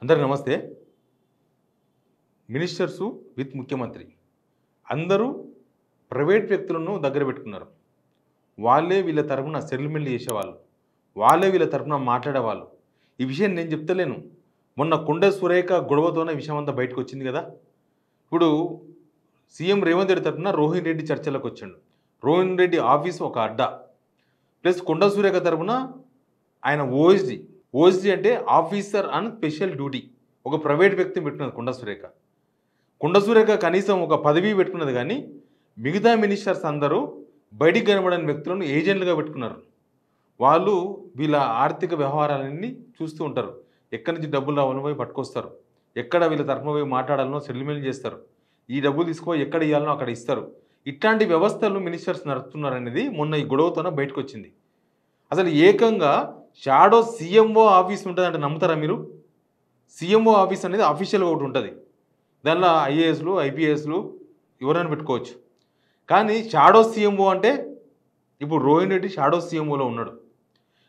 అందరికీ నమస్తే. Ministers with ముఖ్యమంత్రి అందరూ ప్రైవేట్ వ్యక్తులను దగ్గర పెట్టుకున్నారు. వాళ్ళే వీళ్ళ తరపున సెటిల్మెంట్ చేసేవాళ్ళు, వాళ్ళే వీళ్ళ తరపున మాట్లాడేవాళ్ళు. ఈ విషయం నేను చెప్తలేను. మొన్న కొండ సురేఖ గొడవతోనే విషయం అంతా బయటకు వచ్చింది కదా. ఇప్పుడు సీఎం రేవంత్ రెడ్డి తరపున రోహిన్ రెడ్డి చర్చలకు వచ్చాడు. రోహిన్ రెడ్డి ఆఫీసు ఒక అడ్డా, ప్లస్ కొండ సురేఖ తరపున ఆయన ఓఎస్డీ అంటే ఆఫీసర్ ఆన్ స్పెషల్ డ్యూటీ, ఒక ప్రైవేట్ వ్యక్తిని పెట్టుకున్నది కొండ సురేఖ కనీసం ఒక పదవి పెట్టుకున్నది. కానీ మిగతా మినిస్టర్స్ అందరూ బయటికి కనబడని వ్యక్తులను ఏజెంట్లుగా పెట్టుకున్నారు. వాళ్ళు వీళ్ళ ఆర్థిక వ్యవహారాలన్నీ చూస్తూ ఉంటారు. ఎక్కడి నుంచి డబ్బులు రావాలని పోయి పట్టుకొస్తారు, ఎక్కడ వీళ్ళ తరఫున పోయి మాట్లాడాలనో సెటిల్మెంట్ చేస్తారు, ఈ డబ్బులు తీసుకుపోయి ఎక్కడ ఇవ్వాలనో అక్కడ ఇస్తారు. ఇట్లాంటి వ్యవస్థలు మినిస్టర్స్ నడుపుతున్నారనేది మొన్న ఈ గొడవతోనే బయటకు వచ్చింది. అసలు ఏకంగా షాడో సీఎంఓ ఆఫీస్ ఉంటుందంటే నమ్ముతారా మీరు? సీఎంఓ ఆఫీస్ అనేది అఫీషియల్గా ఒకటి ఉంటుంది, దానిలో ఐఏఎస్లు ఐపీఎస్లు ఎవరైనా పెట్టుకోవచ్చు. కానీ షాడో సీఎంఓ అంటే ఇప్పుడు రోహిన్ రెడ్డి షాడో సీఎంఓలో ఉన్నాడు.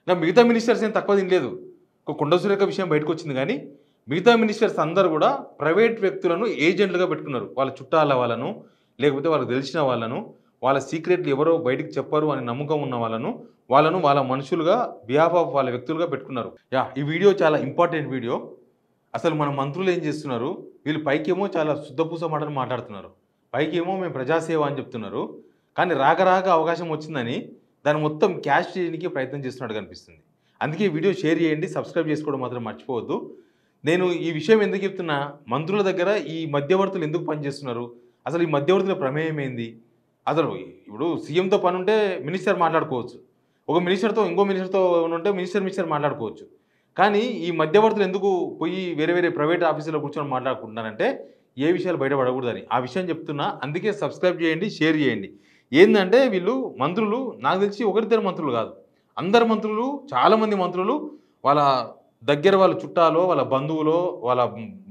ఇలా మిగతా మినిస్టర్స్ ఏం తక్కువ తినలేదు. ఒక కొండ సురేఖ విషయం బయటకు వచ్చింది, కానీ మిగతా మినిస్టర్స్ అందరూ కూడా ప్రైవేట్ వ్యక్తులను ఏజెంట్లుగా పెట్టుకున్నారు. వాళ్ళ చుట్టాల వాళ్ళను, లేకపోతే వాళ్ళకి తెలిసిన వాళ్ళను, వాళ్ళ సీక్రెట్లు ఎవరో బయటికి చెప్పరు అని నమ్మకం ఉన్న వాళ్ళను వాళ్ళ మనుషులుగా బిహాఫ్ ఆఫ్ వాళ్ళ వ్యక్తులుగా పెట్టుకున్నారు. ఈ వీడియో చాలా ఇంపార్టెంట్ వీడియో. అసలు మన మంత్రులు ఏం చేస్తున్నారు? వీళ్ళు పైకేమో చాలా శుద్ధపూస మాటలు మాట్లాడుతున్నారు, పైకేమో మేము ప్రజాసేవ అని చెప్తున్నారు. కానీ రాక అవకాశం వచ్చిందని దాన్ని మొత్తం క్యాష్ చేయడానికి ప్రయత్నం చేస్తున్నట్టు కనిపిస్తుంది. అందుకే ఈ వీడియో షేర్ చేయండి, సబ్స్క్రైబ్ చేసుకోవడం మాత్రం మర్చిపోవద్దు. నేను ఈ విషయం ఎందుకు చెప్తున్నా, మంత్రుల దగ్గర ఈ మధ్యవర్తులు ఎందుకు పనిచేస్తున్నారు, అసలు ఈ మధ్యవర్తుల ప్రమేయం ఏంది? అసలు ఇప్పుడు సీఎంతో పని ఉంటే మినిస్టర్ మాట్లాడుకోవచ్చు, ఒక మినిస్టర్తో ఇంకో మినిస్టర్తో ఉంటే మినిస్టర్ మాట్లాడుకోవచ్చు. కానీ ఈ మధ్యవర్తులు ఎందుకు పోయి వేరే ప్రైవేట్ ఆఫీసులో కూర్చొని మాట్లాడుకుంటున్నారంటే ఏ విషయాలు బయటపడకూడదని ఆ విషయం చెప్తున్నా. అందుకే సబ్స్క్రైబ్ చేయండి, షేర్ చేయండి. ఏంటంటే వీళ్ళు మంత్రులు నాకు తెలిసి ఒకరిద్దరు మంత్రులు కాదు, అందరు మంత్రులు, చాలామంది మంత్రులు వాళ్ళ దగ్గర వాళ్ళ చుట్టాలో, వాళ్ళ బంధువులో, వాళ్ళ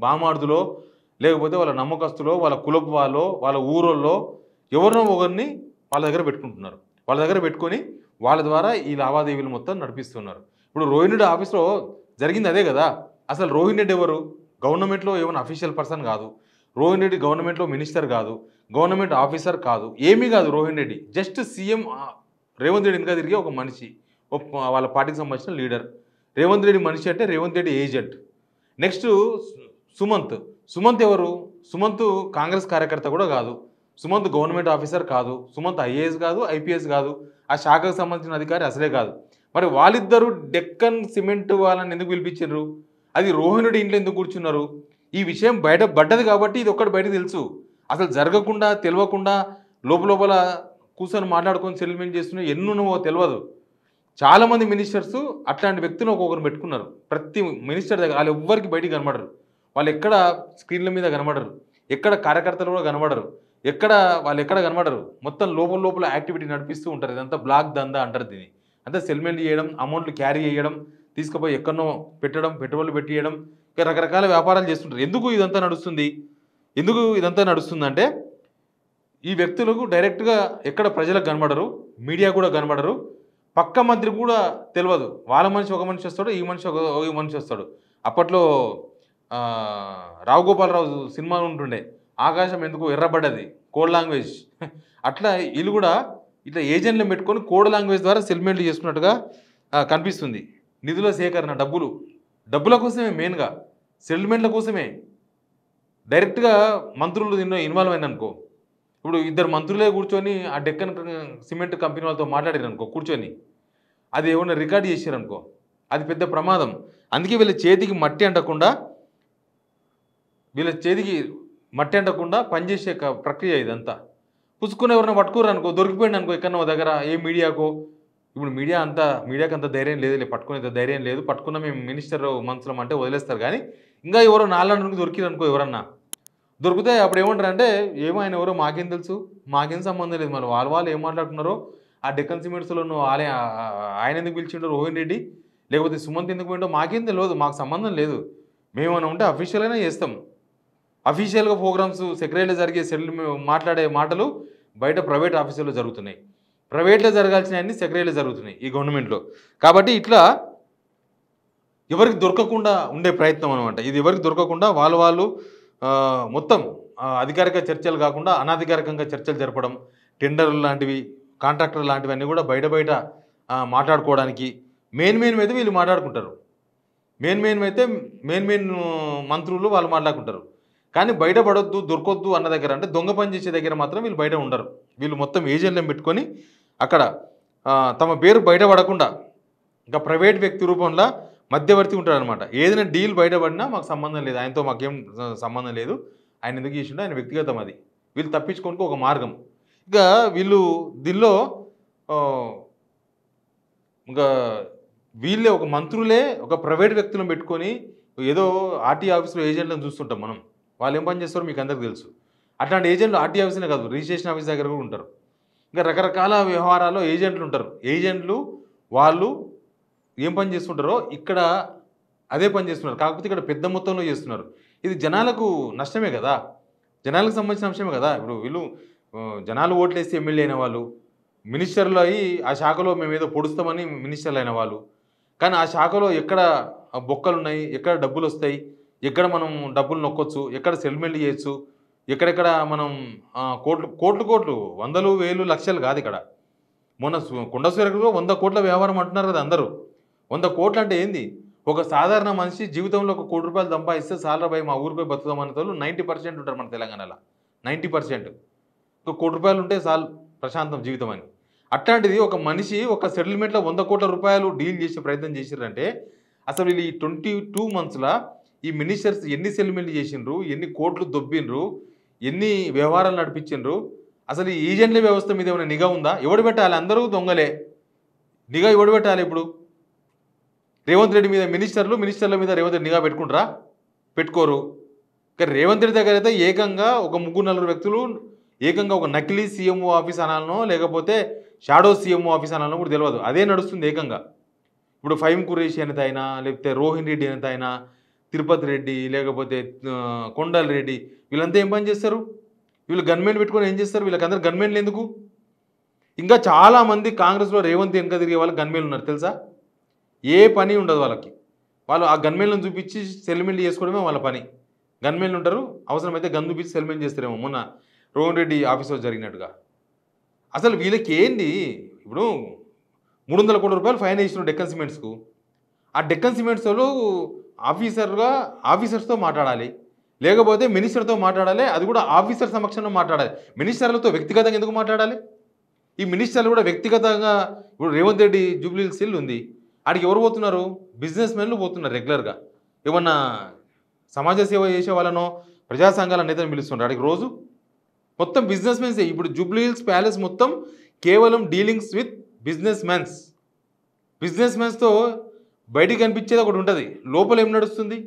బామార్దులో, లేకపోతే వాళ్ళ నమ్మకస్తులో, వాళ్ళ కులపు వాళ్ళో, వాళ్ళ ఊరోళ్ళో ఎవరినో ఒకరిని వాళ్ళ దగ్గర పెట్టుకుంటున్నారు. వాళ్ళ దగ్గర పెట్టుకొని వాళ్ళ ద్వారా ఈ లావాదేవీలు మొత్తం నడిపిస్తున్నారు. ఇప్పుడు రోహిన్ రెడ్డి ఆఫీస్లో జరిగింది అదే కదా. అసలు రోహిన్ రెడ్డి ఎవరు? గవర్నమెంట్లో ఏమైనా అఫీషియల్ పర్సన్ కాదు. రోహిన్ రెడ్డి గవర్నమెంట్లో మినిస్టర్ కాదు, గవర్నమెంట్ ఆఫీసర్ కాదు, ఏమీ కాదు. రోహిన్ రెడ్డి జస్ట్ సీఎం రేవంత్ రెడ్డి ఇంకా తిరిగే ఒక మనిషి, వాళ్ళ పార్టీకి సంబంధించిన లీడర్. రేవంత్ రెడ్డి మనిషి అంటే రేవంత్ రెడ్డి ఏజెంట్. నెక్స్ట్ సుమంత్ ఎవరు? సుమంత్ కాంగ్రెస్ కార్యకర్త కూడా కాదు, సుమంత్ గవర్నమెంట్ ఆఫీసర్ కాదు, సుమంత్ ఐఏఎస్ కాదు, ఐపీఎస్ కాదు, ఆ శాఖకు సంబంధించిన అధికారి అసలే కాదు. మరి వాళ్ళిద్దరూ డెక్కన్ సిమెంట్ వాళ్ళని ఎందుకు పిలిపించారు? అది రోహిన్ రెడ్డి ఇంట్లో ఎందుకు కూర్చున్నారు? ఈ విషయం బయట పడ్డది కాబట్టి ఇది ఒక్కటి బయట తెలుసు. అసలు జరగకుండా తెలియకుండా లోపల కూర్చొని మాట్లాడుకొని సెటిల్మెంట్ చేస్తున్నా ఎన్నున్నవో తెలియదు. చాలామంది మినిస్టర్స్ అట్లాంటి వ్యక్తులు ఒక్కొక్కరు పెట్టుకున్నారు. ప్రతి మినిస్టర్ దగ్గర వాళ్ళు ఎవ్వరికి బయటికి కనబడరు, వాళ్ళు ఎక్కడ స్క్రీన్ల మీద కనబడరు, ఎక్కడ కార్యకర్తలు కూడా కనబడరు, వాళ్ళు ఎక్కడ కనబడరు. మొత్తం లోపల యాక్టివిటీ నడిపిస్తూ ఉంటారు. ఇదంతా బ్లాక్ దందా అంటారు దీన్ని. అంతా సెటిల్మెంట్ చేయడం, అమౌంట్లు క్యారీ చేయడం, తీసుకుపోయి ఎక్కడనో పెట్టడం, పెట్టుబడులు పెట్టియడం, ఇంకా రకరకాల వ్యాపారాలు చేస్తుంటారు. ఎందుకు ఇదంతా నడుస్తుందంటే ఈ వ్యక్తులకు డైరెక్ట్గా ఎక్కడ ప్రజలకు కనబడరు, మీడియా కూడా కనబడరు, పక్క మంత్రి కూడా తెలియదు. వాళ్ళ మనిషి ఒక మనిషి వస్తాడు, ఈ మనిషి ఒక మనిషి వస్తాడు. అప్పట్లో రావు గోపాలరావు సినిమా ఉంటుండే, ఆకాశం ఎందుకు ఎర్రబడ్డది, కోడ్ లాంగ్వేజ్. అట్లా వీళ్ళు కూడా ఇట్లా ఏజెంట్లను పెట్టుకొని కోడ్ లాంగ్వేజ్ ద్వారా సెటిల్మెంట్లు చేసుకున్నట్టుగా కనిపిస్తుంది. నిధుల సేకరణ, డబ్బుల కోసమే, మెయిన్గా సెటిల్మెంట్ల కోసమే. డైరెక్ట్గా మంత్రులు దీనిలో ఇన్వాల్వ్ అయిననుకో, ఇప్పుడు ఇద్దరు మంత్రులే కూర్చొని ఆ డెక్కన్ సిమెంట్ కంపెనీ వాళ్ళతో మాట్లాడారు అనుకో, కూర్చొని అది ఏమన్నా రికార్డ్ చేశారనుకో, అది పెద్ద ప్రమాదం. అందుకే వీళ్ళ చేతికి మట్టి అంటకుండా పనిచేసే ప్రక్రియ ఇదంతా. పుచ్చుకుని ఎవరైనా పట్టుకోరు అనుకో, దొరికిపోయింది అనుకో ఎక్కడో దగ్గర, ఏ మీడియాకో. ఇప్పుడు మీడియాకి అంత ధైర్యం లేదు, పట్టుకునేంత ధైర్యం లేదు. పట్టుకున్న మేము మినిస్టర్ మంత్రులం అంటే వదిలేస్తారు. కానీ ఇంకా ఎవరో నాలుగు దొరికిరు అనుకో, ఎవరన్నా దొరికితే అప్పుడు ఏమంటారు అంటే, ఏమో ఆయన ఎవరో మాకేం తెలుసు, మాకేం సంబంధం లేదు. మరి వాళ్ళు ఏం మాట్లాడుతున్నారో ఆ డెక్కన్ సిమెంట్స్లో నువ్వు ఆయన ఎందుకు పిలిచిండో రోహిన్ రెడ్డి, లేకపోతే సుమంత్ ఎందుకు పోయిండో మాకేం తెలియదు, మాకు సంబంధం లేదు. మేమన్నా ఉంటే అఫీషియల్గానే చేస్తాం. అఫీషియల్గా ప్రోగ్రామ్స్ సెక్రటరీలో జరిగే మాట్లాడే మాటలు బయట ప్రైవేట్ ఆఫీసుల్లో జరుగుతున్నాయి. ప్రైవేట్లో జరగాల్సిన అన్ని సెక్రటరీలో జరుగుతున్నాయి ఈ గవర్నమెంట్లో. కాబట్టి ఇట్లా ఎవరికి దొరకకుండా ఉండే ప్రయత్నం అనమాట. ఇది ఎవరికి దొరకకుండా వాళ్ళు మొత్తం అధికారిక చర్చలు కాకుండా అనధికారికంగా చర్చలు జరపడం, టెండర్లు లాంటివి, కాంట్రాక్టర్ లాంటివన్నీ కూడా బయట మాట్లాడుకోవడానికి మెయిన్ అయితే వీళ్ళు మాట్లాడుకుంటారు. మెయిన్ మంత్రులు వాళ్ళు మాట్లాడుకుంటారు. కానీ బయటపడొద్దు, దొరకొద్దు అన్న దగ్గర, అంటే దొంగ పని చేసే దగ్గర మాత్రం వీళ్ళు బయట ఉండరు. వీళ్ళు మొత్తం ఏజెంట్లను పెట్టుకొని అక్కడ తమ పేరు బయటపడకుండా ఇంకా ప్రైవేట్ వ్యక్తి రూపంలో మధ్యవర్తి ఉంటారనమాట. ఏదైనా డీల్ బయటపడినా మాకు సంబంధం లేదు, ఆయనతో మాకేం సంబంధం లేదు, ఆయన ఎందుకు చేసిండో ఆయన వ్యక్తిగతం అది. వీళ్ళు తప్పించుకోనికి ఒక మార్గం. ఇక వీళ్ళు దీనిలో ఇంకా వీళ్ళే ఒక మంత్రులే ఒక ప్రైవేట్ వ్యక్తులను పెట్టుకొని ఏదో ఆర్టీ ఆఫీస్లో ఏజెంట్లను చూస్తుంటాం మనం. వాళ్ళు ఏం పని చేస్తారో మీకు అందరికీ తెలుసు. అట్లాంటి ఏజెంట్లు ఆర్టీ ఆఫీస్నే కాదు, రిజిస్ట్రేషన్ ఆఫీస్ దగ్గర కూడా ఉంటారు. ఇంకా రకరకాల వ్యవహారాల్లో ఏజెంట్లు ఉంటారు. ఏజెంట్లు వాళ్ళు ఏం పని చేస్తుంటారో ఇక్కడ అదే పని చేస్తున్నారు, కాకపోతే ఇక్కడ పెద్ద మొత్తంలో చేస్తున్నారు. ఇది జనాలకు నష్టమే కదా, జనాలకు సంబంధించిన అంశమే కదా. ఇప్పుడు వీళ్ళు జనాలు ఓట్లేసి ఎమ్మెల్యే అయిన వాళ్ళు, మినిస్టర్లు అయ్యి ఆ శాఖలో మేము ఏదో పొడుస్తామని మినిస్టర్లు అయిన వాళ్ళు, కానీ ఆ శాఖలో ఎక్కడ బొక్కలు ఉన్నాయి, ఎక్కడ డబ్బులు వస్తాయి, ఎక్కడ మనం డబ్బులు నొక్కొచ్చు, ఎక్కడ సెటిల్మెంట్ చేయొచ్చు, ఎక్కడెక్కడ మనం కోట్లు వందలు వేలు లక్షలు కాదు ఇక్కడ. మొన్న కొండ సురేఖలో 100 కోట్ల వ్యవహారం అంటున్నారు కదా అందరూ. 100 కోట్లు అంటే ఏంది? ఒక సాధారణ మనిషి జీవితంలో ఒక ₹1 కోటి సంపాదిస్తే సాలరా భయ్ మా ఊరిపై బతుకుదామనే వాళ్ళు 90% ఉంటారు మన తెలంగాణలో. 90% ఒక ₹1 కోటి ఉంటే చాలు ప్రశాంతం జీవితం అని. అట్లాంటిది ఒక మనిషి ఒక సెటిల్మెంట్లో ₹100 కోట్ల డీల్ చేసే ప్రయత్నం చేసిర్రంటే అసలు వీళ్ళు ఈ 22 మంత్స్లో ఈ మినిస్టర్స్ ఎన్ని సెటిల్మెంట్లు చేసిండ్రు, ఎన్ని కోట్లు దొబ్బిండ్రు, ఎన్ని వ్యవహారాలు నడిపించిండ్రు, అసలు ఈ ఏజెంట్ల వ్యవస్థ మీద ఏమైనా నిఘా ఉందా? ఎవడు పెట్టాలి? అందరూ దొంగలే. నిఘా ఎవడు పెట్టాలి? ఇప్పుడు రేవంత్ రెడ్డి మీద మినిస్టర్ల మీద రేవంత్ రెడ్డి నిఘా పెట్టుకుంటారా? పెట్టుకోరు. కానీ రేవంత్ రెడ్డి దగ్గర అయితే ఏకంగా ఒక 3-4 వ్యక్తులు ఏకంగా ఒక నకిలీ సీఎంఓ ఆఫీస్ అనాలనో లేకపోతే షాడో సీఎంఓ ఆఫీస్ అనాలనో కూడా తెలియదు, అదే నడుస్తుంది ఏకంగా. ఇప్పుడు ఫైమ్ కురేషి అనేది అయినా, లేకపోతే రోహిన్ రెడ్డి అనేది అయినా, తిరుపతి రెడ్డి, లేకపోతే కొండల రెడ్డి, వీళ్ళంతా ఏం పని చేస్తారు? వీళ్ళు గన్మెన్లు పెట్టుకొని ఏం చేస్తారు? వీళ్ళకందరూ గన్మెన్లు ఎందుకు? ఇంకా చాలామంది కాంగ్రెస్లో రేవంత్ వెనక తిరిగే వాళ్ళు గన్మెన్లు ఉన్నారు తెలుసా? ఏ పని ఉండదు వాళ్ళకి. వాళ్ళు ఆ గన్మెన్లను చూపించి సెటిల్మెంట్ చేసుకోవడమే వాళ్ళ పని. గన్మెన్లు ఉంటారు, అవసరమైతే గన్ చూపించి సెటిల్మెంట్ చేస్తారేమో మొన్న రోహన్ రెడ్డి ఆఫీస్లో జరిగినట్టుగా. అసలు వీళ్ళకి ఏంటి? ఇప్పుడు ₹300 కోట్ల ఫైన్ వేసిన డెక్కన్ సిమెంట్స్కు. ఆ డెక్కన్ సిమెంట్స్ వాళ్ళు ఆఫీసర్స్తో మాట్లాడాలి, లేకపోతే మినిస్టర్తో మాట్లాడాలి, అది కూడా ఆఫీసర్ సమక్షంలో మాట్లాడాలి. మినిస్టర్లతో వ్యక్తిగతంగా ఎందుకు మాట్లాడాలి? ఈ మినిస్టర్లు కూడా వ్యక్తిగతంగా ఇప్పుడు రేవంత్ రెడ్డి జూబ్లీ హిల్స్ ఉంది, ఆడికి ఎవరు పోతున్నారు? బిజినెస్ మెన్లు పోతున్నారు రెగ్యులర్గా. ఏమన్నా సమాజ సేవ చేసే వాళ్ళనో ప్రజా సంఘాల నేతను పిలుస్తున్నారు ఆడికి రోజు. మొత్తం బిజినెస్ మెన్సే. ఇప్పుడు జూబ్లీ హిల్స్ ప్యాలెస్ మొత్తం కేవలం డీలింగ్స్ విత్ బిజినెస్ మెన్స్తో బయటికి కనిపించేది ఒకటి ఉంటుంది, లోపల ఏం నడుస్తుంది?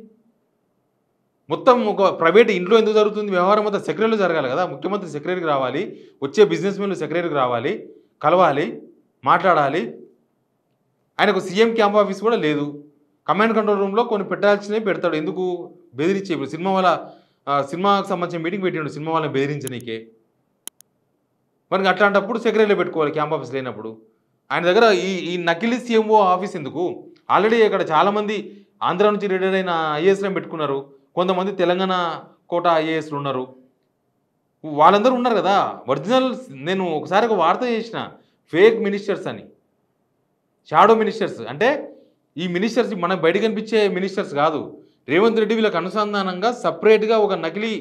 మొత్తం ఒక ప్రైవేట్ ఇంట్లో ఎందుకు జరుగుతుంది వ్యవహారం? అంతా సెక్రటరీలో జరగాలి కదా. ముఖ్యమంత్రి సెక్రటరీకి రావాలి, వచ్చే బిజినెస్ మెన్లు సెక్రటరీకి రావాలి, కలవాలి, మాట్లాడాలి. ఆయనకు సీఎం క్యాంప్ ఆఫీస్ కూడా లేదు. కమాండ్ కంట్రోల్ రూమ్లో కొన్ని పెట్టాల్సినవి పెడతాడు. ఎందుకు? బెదిరించే. ఇప్పుడు సినిమాకి సంబంధించిన మీటింగ్ పెట్టిండు సినిమా వాళ్ళని బెదిరించనీకే. మరి అట్లాంటప్పుడు సెక్రటరీలో పెట్టుకోవాలి క్యాంప్ ఆఫీస్ లేనప్పుడు. ఆయన దగ్గర ఈ నకిలీ సీఎంఓ ఆఫీస్ ఎందుకు? ఆల్రెడీ ఇక్కడ చాలామంది ఆంధ్ర నుంచి రిటైర్ అయిన ఐఏఎస్లను పెట్టుకున్నారు, కొంతమంది తెలంగాణ కోట ఐఏఎస్లు ఉన్నారు, వాళ్ళందరూ ఉన్నారు కదా. ఒరిజినల్ నేను ఒకసారి ఒక వార్త చేసిన, ఫేక్ మినిస్టర్స్ అని, షాడో మినిస్టర్స్. అంటే ఈ మినిస్టర్స్ మనకు బయట కనిపించే మినిస్టర్స్ కాదు. రేవంత్ రెడ్డి వీళ్ళకి అనుసంధానంగా సపరేట్గా ఒక నకిలీ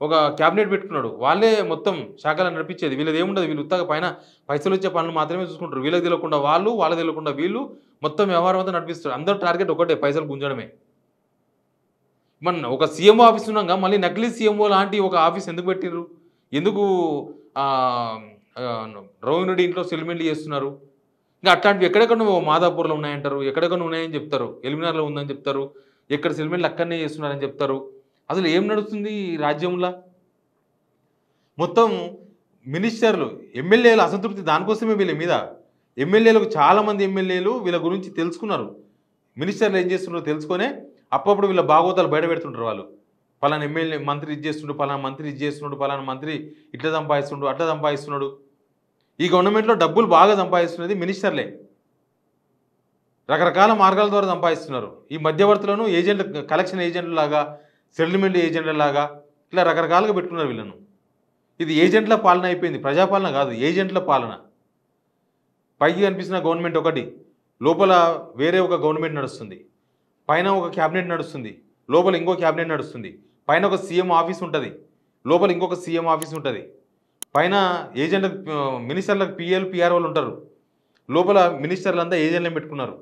ఒక క్యాబినెట్ పెట్టుకున్నాడు. వాళ్ళే మొత్తం శాఖలను నడిపించేది. వీళ్ళది ఏముండదు, వీళ్ళు ఉత్తగా పైన పైసలు వచ్చే పనులు మాత్రమే చూసుకుంటారు. వీళ్ళకి తెలియకుండా వాళ్ళకి తెలియకుండా వీళ్ళు మొత్తం వ్యవహారం అంతా నడిపిస్తారు. అందరూ టార్గెట్ ఒకటే, పైసలు గుంజడమే. మన ఒక సీఎంఓ ఆఫీస్ ఉన్నాగా మళ్ళీ నకిలీ సీఎంఓ లాంటి ఒక ఆఫీస్ ఎందుకు పెట్టిర్రు? ఎందుకు రోహిన్ రెడ్డి ఇంట్లో సెటిల్మెంట్లు చేస్తున్నారు? ఇంకా అట్లాంటివి ఎక్కడెక్కడ మాదాపూర్లో ఉన్నాయంటారు, ఎక్కడెక్కడ ఉన్నాయని చెప్తారు, ఎలిమినార్లో ఉందని చెప్తారు, ఎక్కడ సెటిల్మెంట్లు అక్కడనే చేస్తున్నారని చెప్తారు. అసలు ఏం నడుస్తుంది ఈ రాజ్యంలో? మొత్తం మినిస్టర్లు, ఎమ్మెల్యేలు అసంతృప్తి దానికోసమే వీళ్ళ మీద. ఎమ్మెల్యేలకు చాలామంది ఎమ్మెల్యేలు వీళ్ళ గురించి తెలుసుకున్నారు, మినిస్టర్లు ఏం చేస్తున్నారో తెలుసుకొనే అప్పుడప్పుడు వీళ్ళ భాగవతాలు బయట పెడుతుంటారు. వాళ్ళు పలానా ఎమ్మెల్యే మంత్రి ఇది చేస్తుండు, పలానా మంత్రి ఇది చేస్తున్నాడు, పలానా మంత్రి ఇట్లా సంపాదిస్తున్నాడు, అట్లా సంపాదిస్తున్నాడు. ఈ గవర్నమెంట్లో డబ్బులు బాగా సంపాదిస్తున్నది మినిస్టర్లే. రకరకాల మార్గాల ద్వారా సంపాదిస్తున్నారు. ఈ మధ్యవర్తులను ఏజెంట్, కలెక్షన్ ఏజెంట్ల లాగా, సెటిల్మెంట్ ఏజెంట్ల లాగా ఇట్లా రకరకాలుగా పెట్టుకున్నారు వీళ్ళను. ఇది ఏజెంట్ల పాలన అయిపోయింది, ప్రజాపాలన కాదు, ఏజెంట్ల పాలన. పైకి కనిపిస్తున్న గవర్నమెంట్ ఒకటి, లోపల వేరే ఒక గవర్నమెంట్ నడుస్తుంది. పైన ఒక క్యాబినెట్ నడుస్తుంది, లోపల ఇంకో క్యాబినెట్ నడుస్తుంది. పైన ఒక సీఎం ఆఫీస్ ఉంటుంది, లోపల ఇంకొక సీఎం ఆఫీస్ ఉంటుంది. పైన ఏజెంట్ మినిస్టర్లకు పిఎల్ పిఆర్ఓలు ఉంటారు, లోపల మినిస్టర్లంతా ఏజెంట్లను పెట్టుకున్నారు.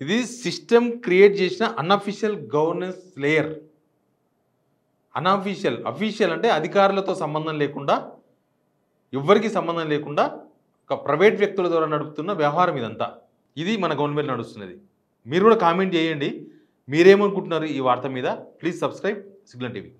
ఇది సిస్టమ్ క్రియేట్ చేసిన అన్అఫీషియల్ గవర్నెన్స్ లేయర్. అఫీషియల్ అంటే అధికారులతో సంబంధం లేకుండా, ఎవ్వరికి సంబంధం లేకుండా ఒక ప్రైవేట్ వ్యక్తుల ద్వారా నడుపుతున్న వ్యవహారం ఇదంతా. ఇది మన గవర్నమెంట్ నడుస్తున్నది. మీరు కూడా కామెంట్ చేయండి, మీరేమనుకుంటున్నారు ఈ వార్త మీద. Please subscribe signal TV.